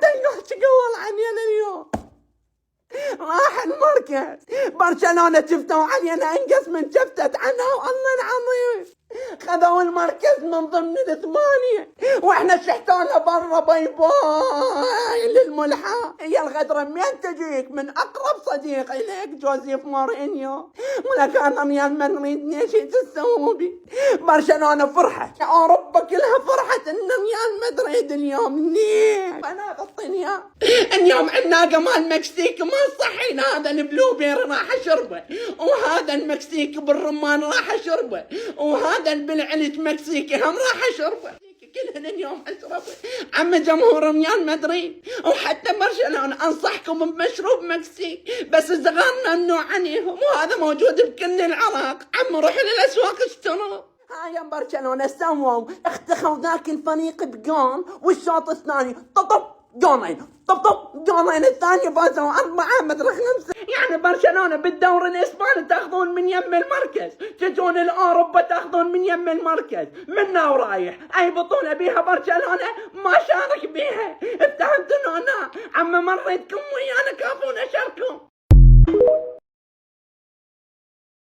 حتى اليوم تقول عنينا اليوم راح المركز. برشلونة شفتوا علينا انقص من شفتت عنها والله العظيم. خذوا المركز من ضمن الثمانية واحنا شحتونا برا باي باي للملحة. هي الغدرة منين تجيك؟ من اقرب صديق اليك جوزيف مورينيو. ولا كان ريال مدريد نشيت السعودي. برشلونة فرحت، اوروبا كلها فرحت ان ريال مدريد اليوم منيح. انا غطيني اليوم عندنا جمال مكسيك ما صحينا. هذا البلو بير راح اشربه، وهذا المكسيك بالرمان راح اشربه، وهذا البلعنت مكسيكي هم راح اشربه. كلهن اليوم اشربه. عم جمهور ريال مدريد وحتى برشلونة انصحكم بمشروب مكسيك بس الصغار ممنوع عنيهم، وهذا موجود بكل العراق. عم روحوا للاسواق اشتروه. هاي برشلونة سووا اختخوا ذاك الفريق بجول، والشوط الثاني طب جولين جولين الثاني فازوا 4 مدري 5. يعني برشلونة بالدوري الاسباني تاخذون من يم المركز، تجون الاوروبا تاخذون من يم المركز. منا ورايح اي بطولة بيها برشلونة ما شارك بيها. افتهمتوا؟ عم مريتكم ويانا كافونا شاركوا.